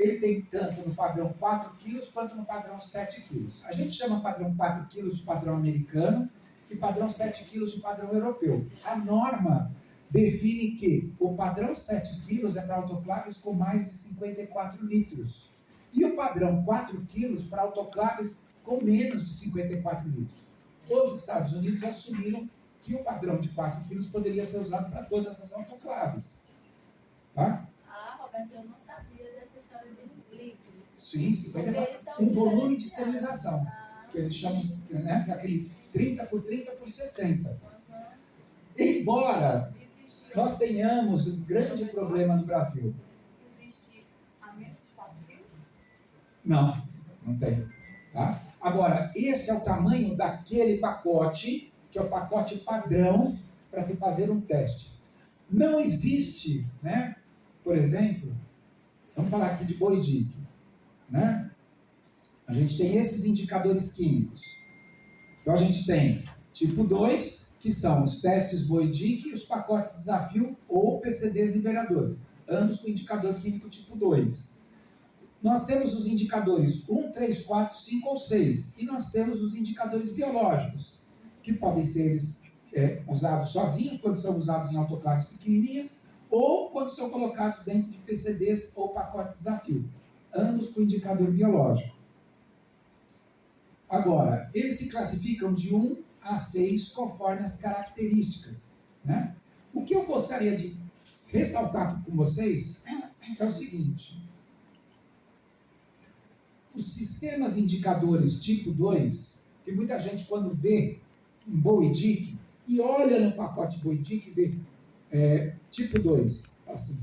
ele tem tanto no padrão 4 kg quanto no padrão 7 kg. A gente chama padrão 4 kg de padrão americano e padrão 7 kg de padrão europeu. A norma define que o padrão 7 kg é para autoclaves com mais de 54 litros. E o padrão 4 kg para autoclaves com menos de 54 litros. Os Estados Unidos assumiram que o padrão de 4 kg poderia ser usado para todas as autoclaves. Tá? Ah, Roberto, eu não sabia dessa história dos litros. Sim, 54. Um volume de esterilização, que eles chamam, né, que é aquele 30 por 30 por 60. Embora nós tenhamos um grande problema no Brasil. Existe a menos de 4 kg? Não, não tem. Tá? Agora, esse é o tamanho daquele pacote, que é o pacote padrão para se fazer um teste. Não existe, né? Por exemplo, vamos falar aqui de Boidic, né? A gente tem esses indicadores químicos. Então a gente tem tipo 2, que são os testes Boidic e os pacotes desafio ou PCDs liberadores, ambos com indicador químico tipo 2. Nós temos os indicadores 1, 3, 4, 5 ou 6. E nós temos os indicadores biológicos, que podem ser usados sozinhos, quando são usados em autoclaves pequenininhas, ou quando são colocados dentro de PCDs ou pacote desafio. Ambos com indicador biológico. Agora, eles se classificam de 1 a 6 conforme as características. Né? O que eu gostaria de ressaltar com vocês é o seguinte. Os sistemas indicadores tipo 2, que muita gente quando vê um Boidic e olha no pacote Boidic e vê tipo 2, fala assim,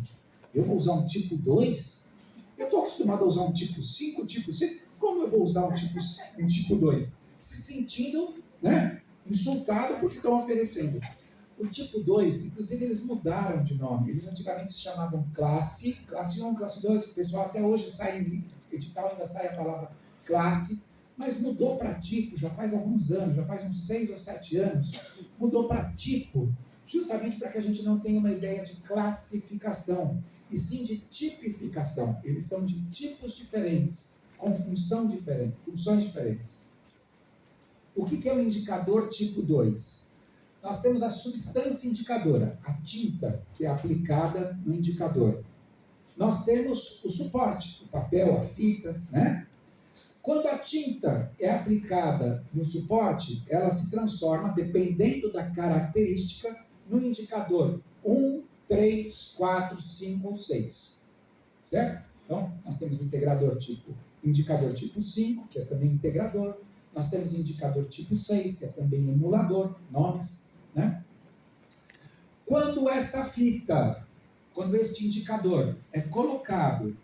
eu vou usar um tipo 2? Eu estou acostumado a usar um tipo 5, tipo 6, como eu vou usar um tipo 2? Se sentindo, né, insultado porque estão oferecendo. O tipo 2, inclusive eles mudaram de nome. Eles antigamente se chamavam classe 1, classe 2. O pessoal até hoje sai em edital, ainda sai a palavra classe, mas mudou para tipo, já faz alguns anos, já faz uns 6 ou 7 anos, mudou para tipo, justamente para que a gente não tenha uma ideia de classificação, e sim de tipificação. Eles são de tipos diferentes, com funções diferentes. O que é o indicador tipo 2? Nós temos a substância indicadora, a tinta que é aplicada no indicador. Nós temos o suporte, o papel, a fita, né? Quando a tinta é aplicada no suporte, ela se transforma, dependendo da característica, no indicador 1, 3, 4, 5 ou 6. Certo? Então, nós temos indicador tipo 5, que é também integrador. Nós temos indicador tipo 6, que é também emulador, nomes, né? Quando este indicador é colocado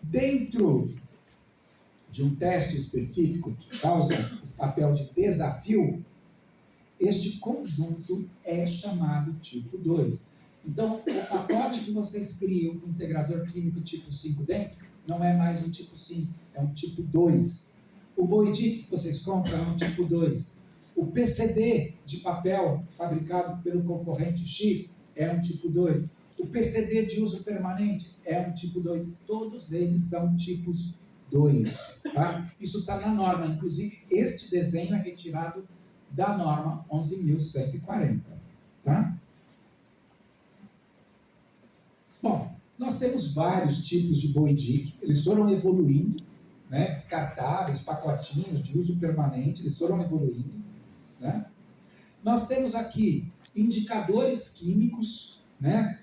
dentro de um teste específico que causa o papel de desafio, este conjunto é chamado tipo 2. Então, o pacote que vocês criam com integrador químico tipo 5 dentro, não é mais um tipo 5, é um tipo 2. O Boidic que vocês compram é um tipo 2. O PCD de papel fabricado pelo concorrente X é um tipo 2. O PCD de uso permanente é um tipo 2. Todos eles são tipos 2. Tá? Isso está na norma. Inclusive, este desenho é retirado da norma 11.140. Tá? Bom, nós temos vários tipos de Boidic. Eles foram evoluindo, né? Descartáveis, pacotinhos de uso permanente, eles foram evoluindo. Né? Nós temos aqui indicadores químicos, né,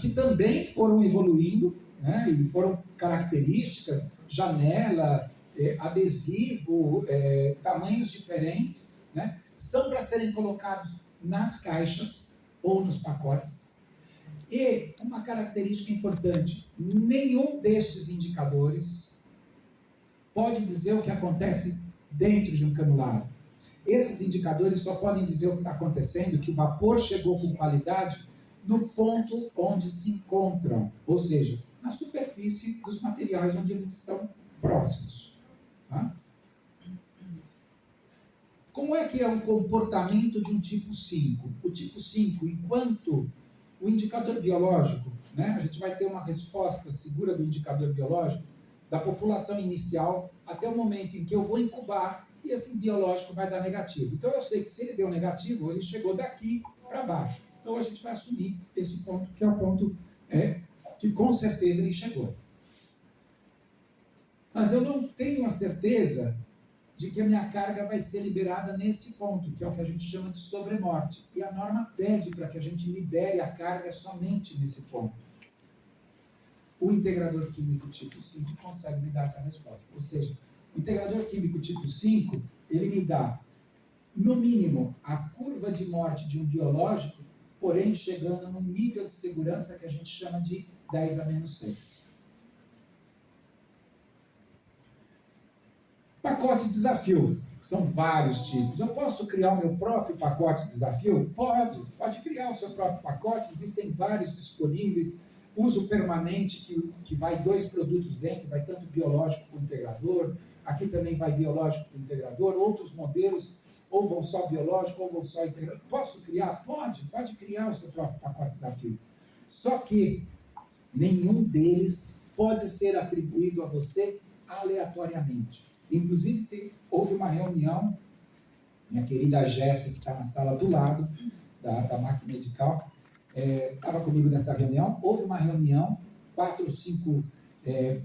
que também foram evoluindo, né, e foram características, janela, adesivo, tamanhos diferentes, né, são para serem colocados nas caixas ou nos pacotes. E uma característica importante, nenhum destes indicadores pode dizer o que acontece dentro de um canulado. Esses indicadores só podem dizer o que está acontecendo, que o vapor chegou com qualidade no ponto onde se encontram, ou seja, na superfície dos materiais onde eles estão próximos. Tá? Como é que é o comportamento de um tipo 5? O tipo 5, enquanto o indicador biológico né? A gente vai ter uma resposta segura do indicador biológico da população inicial até o momento em que eu vou incubar e esse biológico vai dar negativo. Então eu sei que se ele deu negativo, ele chegou daqui para baixo. Então a gente vai assumir esse ponto, que é o ponto que com certeza ele chegou. Mas eu não tenho a certeza de que a minha carga vai ser liberada nesse ponto, que é o que a gente chama de sobremorte. E a norma pede para que a gente libere a carga somente nesse ponto. O integrador químico tipo 5 consegue me dar essa resposta. Ou seja, o integrador químico tipo 5, ele me dá, no mínimo, a curva de morte de um biológico, porém chegando num nível de segurança que a gente chama de 10 a menos 6. Pacote desafio. São vários tipos. Eu posso criar o meu próprio pacote de desafio? Pode criar o seu próprio pacote. Existem vários disponíveis. Uso permanente, que vai 2 produtos dentro, vai tanto biológico como integrador. Aqui também vai biológico com integrador. Outros modelos, ou vão só biológico, ou vão só integrador. Posso criar? Pode criar o seu próprio pacote de desafio. Só que nenhum deles pode ser atribuído a você aleatoriamente. Inclusive, houve uma reunião, minha querida Jéssica, que está na sala do lado, da máquina medical, estava comigo nessa reunião. Houve uma reunião, 4 ou 5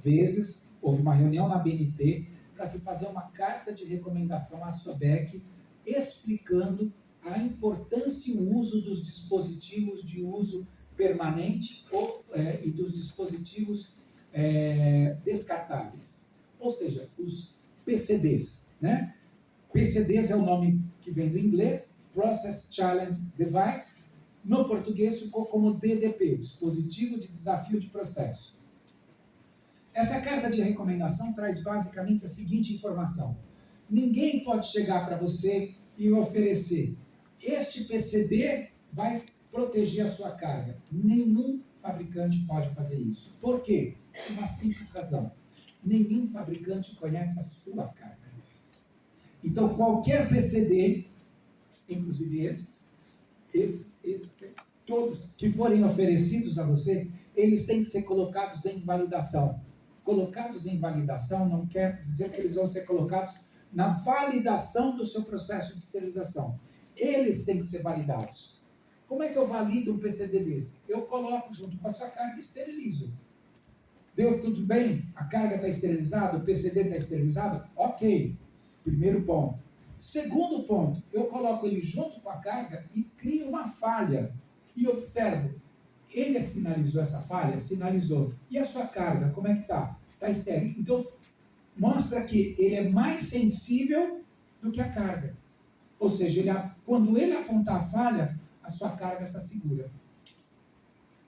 vezes, houve uma reunião na BNT, para se fazer uma carta de recomendação à SOBEC, explicando a importância e o uso dos dispositivos de uso permanente e dos dispositivos descartáveis. Ou seja, os PCDs, né? PCDs é o nome que vem do inglês, Process Challenge Device, no português ficou como DDP, Dispositivo de Desafio de Processo. Essa carta de recomendação traz basicamente a seguinte informação: ninguém pode chegar para você e oferecer, este PCD vai proteger a sua carga. Nenhum fabricante pode fazer isso. Por quê? Por uma simples razão. Nenhum fabricante conhece a sua carga. Então, qualquer PCD, inclusive esses, todos que forem oferecidos a você, eles têm que ser colocados em validação. Colocados em validação não quer dizer que eles vão ser colocados na validação do seu processo de esterilização. Eles têm que ser validados. Como é que eu valido um PCD desse? Eu coloco junto com a sua carga e esterilizo. Deu tudo bem? A carga está esterilizada? O PCD está esterilizado? Ok. Primeiro ponto. Segundo ponto, eu coloco ele junto com a carga e crio uma falha. E observo, ele sinalizou essa falha? Sinalizou. E a sua carga, como é que está? Está estéril. Então, mostra que ele é mais sensível do que a carga. Ou seja, quando ele apontar a falha, a sua carga está segura.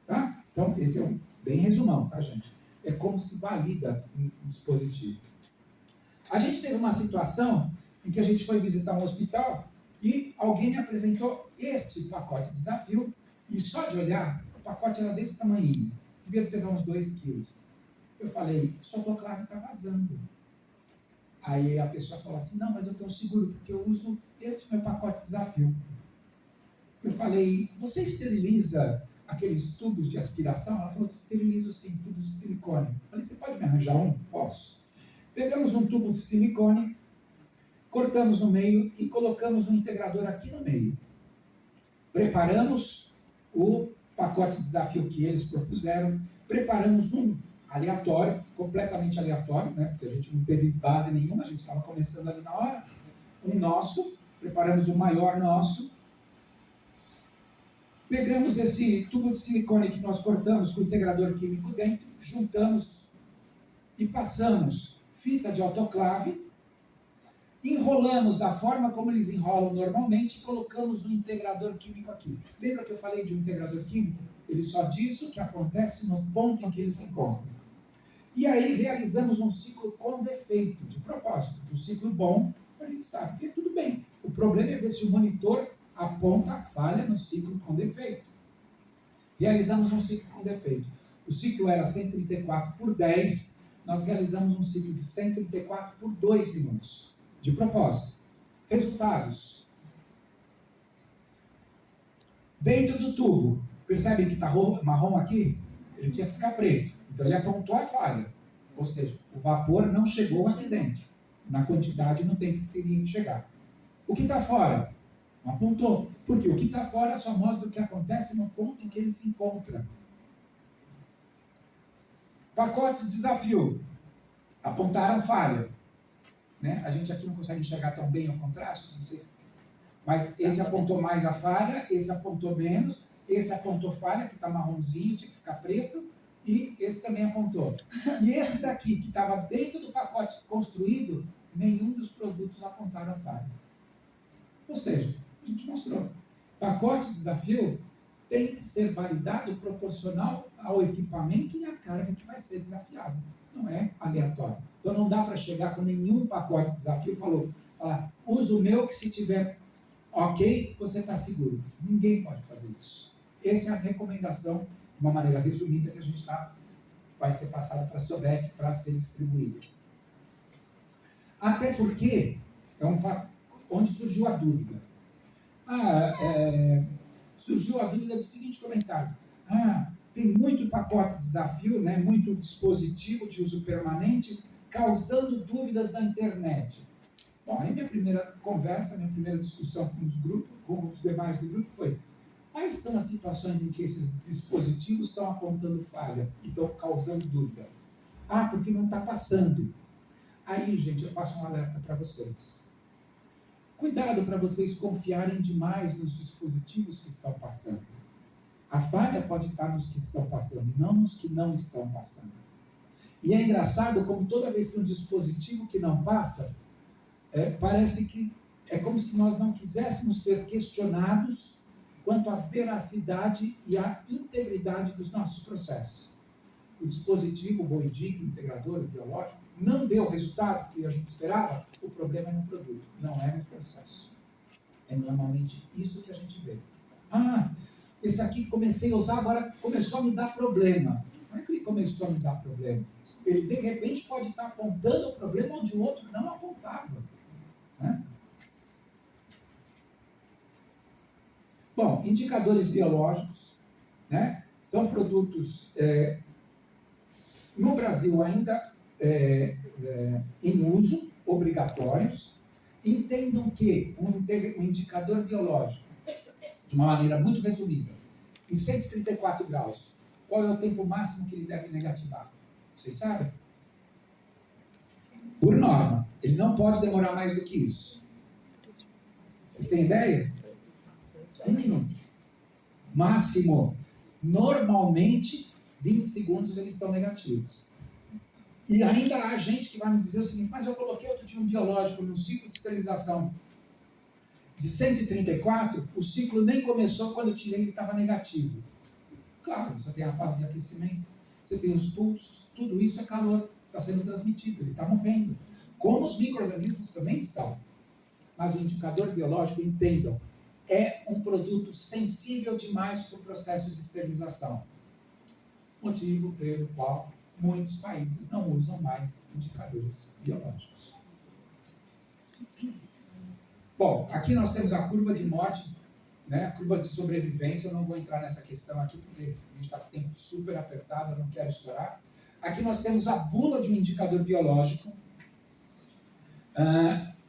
Tá? Então, esse é um bem resumão, tá, gente? É como se valida um dispositivo. A gente teve uma situação em que a gente foi visitar um hospital e alguém me apresentou este pacote de desafio e só de olhar, o pacote era desse tamanhinho, devia pesar uns 2 quilos. Eu falei, sua autoclave está vazando. Aí a pessoa falou assim, não, mas eu tenho seguro porque eu uso este meu pacote de desafio. Eu falei, você esteriliza aqueles tubos de aspiração? Ela falou, esterilizo sim, tubos de silicone. Eu falei, você pode me arranjar um? Posso. Pegamos um tubo de silicone, cortamos no meio e colocamos um integrador aqui no meio. Preparamos o pacote de desafio que eles propuseram, preparamos um aleatório, completamente aleatório, né? Porque a gente não teve base nenhuma, a gente estava começando ali na hora, um nosso, preparamos o maior nosso, pegamos esse tubo de silicone que nós cortamos com o integrador químico dentro, juntamos e passamos fita de autoclave, enrolamos da forma como eles enrolam normalmente e colocamos um integrador químico aqui. Lembra que eu falei de um integrador químico? Ele só diz o que acontece no ponto em que ele se encontra. E aí realizamos um ciclo com defeito, de propósito. Um ciclo bom, a gente sabe que é tudo bem. O problema é ver se o monitor aponta a falha no ciclo com defeito. Realizamos um ciclo com defeito. O ciclo era 134 por 10, nós realizamos um ciclo de 134 por 2 minutos. De propósito. Resultados. Dentro do tubo, percebem que está marrom aqui? Ele tinha que ficar preto. Então ele apontou a falha. Ou seja, o vapor não chegou aqui dentro. Na quantidade no tempo que teria que chegar. O que está fora? Não apontou. Porque o que está fora só mostra o que acontece no ponto em que ele se encontra. Pacotes de desafio. Apontaram falha. Né? A gente aqui não consegue enxergar tão bem o contraste, não sei se... mas esse apontou mais a falha, esse apontou menos, esse apontou falha, que está marronzinho, tinha que ficar preto, e esse também apontou. E esse daqui, que estava dentro do pacote construído, nenhum dos produtos apontaram a falha. Ou seja, a gente mostrou. Pacote de desafio tem que ser validado proporcional ao equipamento e à carga que vai ser desafiado. Não é aleatório. Então não dá para chegar com nenhum pacote de desafio e falar, usa o meu que se tiver ok, você está seguro. Ninguém pode fazer isso. Essa é a recomendação, de uma maneira resumida, que a gente vai ser passado para a SOBEC para ser distribuído. Até porque é um fato onde surgiu a dúvida. Surgiu a dúvida do seguinte comentário. Tem muito pacote de desafio, né, muito dispositivo de uso permanente, causando dúvidas na internet. Bom, aí minha primeira conversa, minha primeira discussão com os demais do grupo foi: quais são as situações em que esses dispositivos estão apontando falha e estão causando dúvida? Porque não está passando. Aí, gente, eu faço um alerta para vocês. Cuidado para vocês confiarem demais nos dispositivos que estão passando. A falha pode estar nos que estão passando, e não nos que não estão passando. E é engraçado como toda vez que tem um dispositivo que não passa, parece que é como se nós não quiséssemos ser questionados quanto à veracidade e à integridade dos nossos processos. O dispositivo, o BOIDIC, o integrador, o biológico, não deu o resultado que a gente esperava, o problema é no produto, não é no processo. É normalmente isso que a gente vê. Esse aqui comecei a usar, agora começou a me dar problema. Como é que ele começou a me dar problema? Ele, de repente, pode estar apontando o problema onde o outro não apontava. Né? Bom, indicadores biológicos, né, são produtos, no Brasil ainda em uso, obrigatórios. Entendam que um indicador biológico, de uma maneira muito resumida, em 134 graus, qual é o tempo máximo que ele deve negativar? Vocês sabem? Por norma, ele não pode demorar mais do que isso. Vocês têm ideia? 1 minuto. Máximo. Normalmente, 20 segundos eles estão negativos. E ainda há gente que vai me dizer o seguinte: mas eu coloquei outro dia um biológico no ciclo de esterilização de 134, o ciclo nem começou, quando eu tirei ele estava negativo. Claro, você tem a fase de aquecimento, você tem os pulsos, tudo isso é calor, está sendo transmitido, ele está morrendo. Como os micro-organismos também estão. Mas o indicador biológico, entendam, é um produto sensível demais para o processo de esterilização. Motivo pelo qual muitos países não usam mais indicadores biológicos. Bom, aqui nós temos a curva de morte, né, a curva de sobrevivência. Eu não vou entrar nessa questão aqui, porque a gente está com o tempo super apertado, eu não quero estourar. Aqui nós temos a bula de um indicador biológico.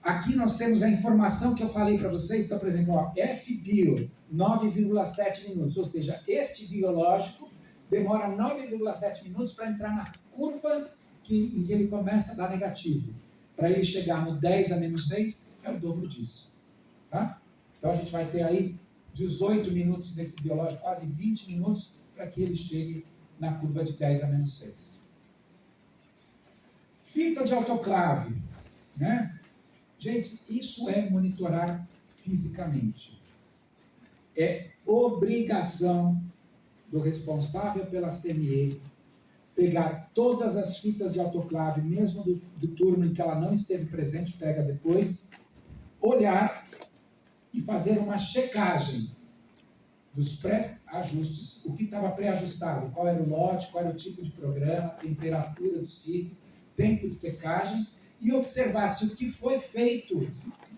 Aqui nós temos a informação que eu falei para vocês. Então, por exemplo, FBio, 9,7 minutos. Ou seja, este biológico demora 9,7 minutos para entrar na curva em que ele começa a dar negativo. Para ele chegar no 10 a menos 6, é o dobro disso. Tá? Então a gente vai ter aí 18 minutos desse biológico, quase 20 minutos, para que ele chegue na curva de 10 a menos 6. Fita de autoclave. Né? Gente, isso é monitorar fisicamente. É obrigação do responsável pela CME pegar todas as fitas de autoclave, mesmo do turno em que ela não esteve presente, pega depois, olhar e fazer uma checagem dos pré-ajustes, o que estava pré-ajustado, qual era o lote, qual era o tipo de programa, temperatura do ciclo, tempo de secagem, e observar se o que foi feito,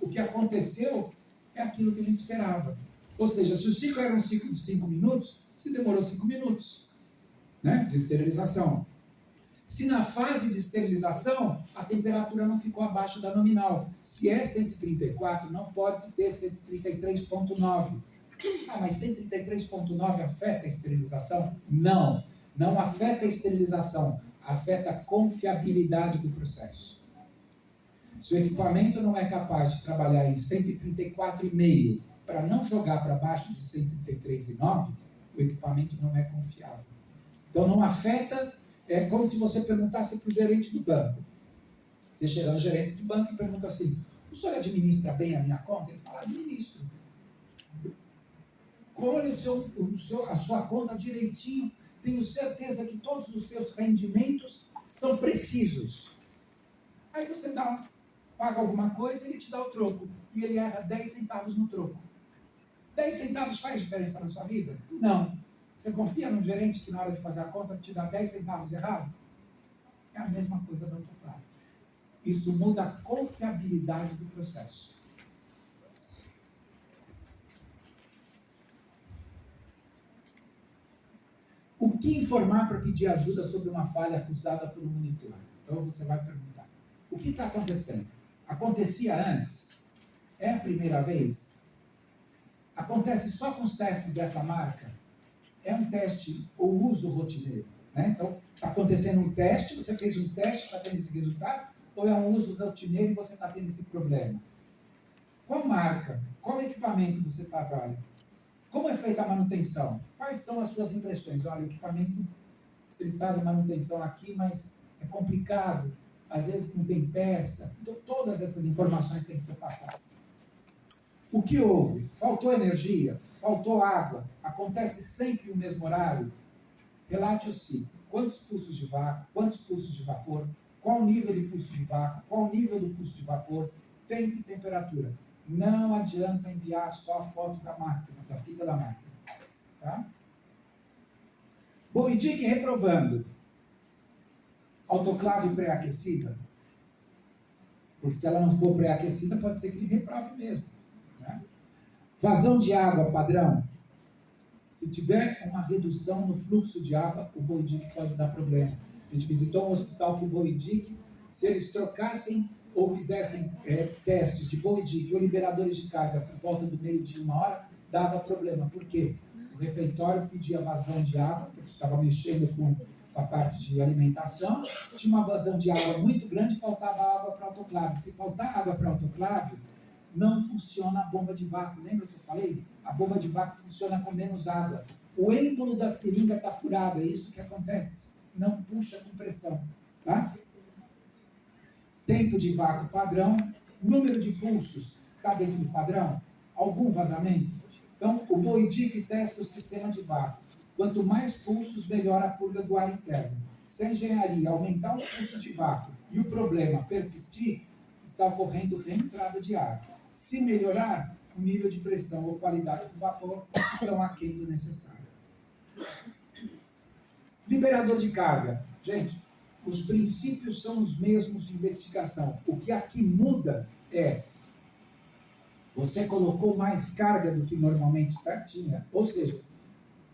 o que aconteceu, é aquilo que a gente esperava. Ou seja, se o ciclo era um ciclo de 5 minutos, se demorou 5 minutos. né, de esterilização. Se na fase de esterilização a temperatura não ficou abaixo da nominal. Se é 134, não pode ter 133,9. Ah, mas 133,9 afeta a esterilização? Não, não afeta a esterilização, afeta a confiabilidade do processo. Se o equipamento não é capaz de trabalhar em 134,5 para não jogar para baixo de 133,9, o equipamento não é confiável. Então não afeta, é como se você perguntasse para o gerente do banco. Você chega no gerente do banco e pergunta assim: o senhor administra bem a minha conta? Ele fala: administro. Colhe a sua conta direitinho, tenho certeza que todos os seus rendimentos estão precisos. Aí você paga alguma coisa, ele te dá o troco, e ele erra 10 centavos no troco. 10 centavos faz diferença na sua vida? Não. Você confia num gerente que na hora de fazer a conta te dá 10 centavos errado? É a mesma coisa da autoclave. Isso muda a confiabilidade do processo. O que informar para pedir ajuda sobre uma falha acusada por um monitor? Então você vai perguntar: o que está acontecendo? Acontecia antes? É a primeira vez? Acontece só com os testes dessa marca? É um teste ou uso rotineiro? Né? Então, está acontecendo um teste, você fez um teste, está tendo esse resultado, ou é um uso rotineiro e você está tendo esse problema? Qual marca? Qual equipamento você trabalha? Como é feita a manutenção? Quais são as suas impressões? Olha, o equipamento, eles fazem manutenção aqui, mas é complicado. Às vezes não tem peça. Então, todas essas informações têm que ser passadas. O que houve? Faltou energia? Faltou água? Acontece sempre no mesmo horário? Relate o ciclo. Quantos pulsos de vácuo? Quantos pulsos de vapor? Qual o nível de pulso de vácuo? Qual o nível do pulso de vapor? Tempo e temperatura. Não adianta enviar só a foto da máquina, da fita da máquina. Tá? Boidic reprovando. Autoclave pré-aquecida. Porque se ela não for pré-aquecida, pode ser que ele reprove mesmo. Né? Vazão de água padrão. Se tiver uma redução no fluxo de água, o Boidic pode dar problema. A gente visitou um hospital que o Boidic, se eles trocassem ou fizessem testes de Boidic ou liberadores de carga por volta do meio-dia, 1h, dava problema. Por quê? O refeitório pedia vazão de água, porque estava mexendo com a parte de alimentação, tinha uma vazão de água muito grande, faltava água para autoclave. Se faltar água para autoclave, não funciona a bomba de vácuo. Lembra que eu falei? A bomba de vácuo funciona com menos água. O êmbolo da seringa está furado, é isso que acontece. Não puxa com pressão. Tá? Tempo de vácuo padrão, número de pulsos está dentro do padrão? Algum vazamento? Então, o Boidic testa o sistema de vácuo. Quanto mais pulsos, melhor a purga do ar interno. Se a engenharia aumentar o fluxo de vácuo e o problema persistir, está ocorrendo reentrada de ar. Se melhorar, o nível de pressão ou qualidade do vapor estão aquém do necessário. Liberador de carga. Gente, os princípios são os mesmos de investigação. O que aqui muda é: você colocou mais carga do que normalmente tinha. Ou seja,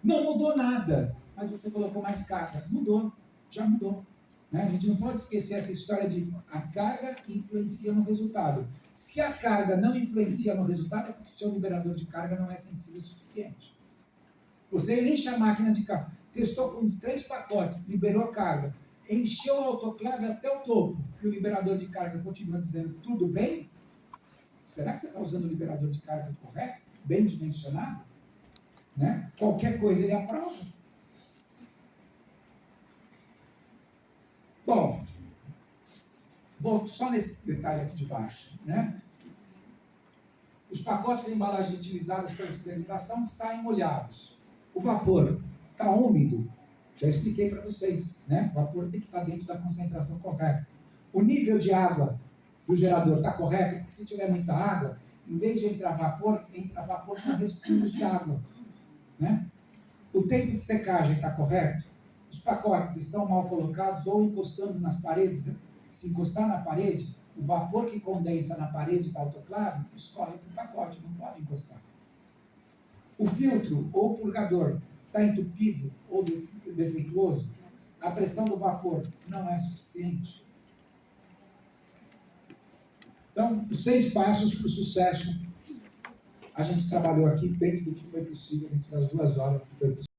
não mudou nada, mas você colocou mais carga. Mudou, já mudou. Né? A gente não pode esquecer essa história de a carga influencia no resultado. Se a carga não influencia no resultado, é porque o seu liberador de carga não é sensível o suficiente. Você enche a máquina de carga, testou com 3 pacotes, liberou a carga, encheu o autoclave até o topo, e o liberador de carga continua dizendo tudo bem? Será que você está usando o liberador de carga correto? Bem dimensionado? Né? Qualquer coisa ele aprova. Bom, volto só nesse detalhe aqui de baixo. Né? Os pacotes e embalagens utilizadas para esterilização saem molhados. O vapor está úmido? Já expliquei para vocês. Né? O vapor tem que estar dentro da concentração correta. O nível de água do gerador está correto? Porque se tiver muita água, em vez de entra vapor com respingos de água. Né? O tempo de secagem está correto? Os pacotes estão mal colocados ou encostando nas paredes? Se encostar na parede, o vapor que condensa na parede da autoclave escorre para o pacote, não pode encostar. O filtro ou purgador está entupido ou defeituoso? A pressão do vapor não é suficiente? Então, os 6 passos para o sucesso, a gente trabalhou aqui dentro do que foi possível, dentro das 2 horas que foi possível.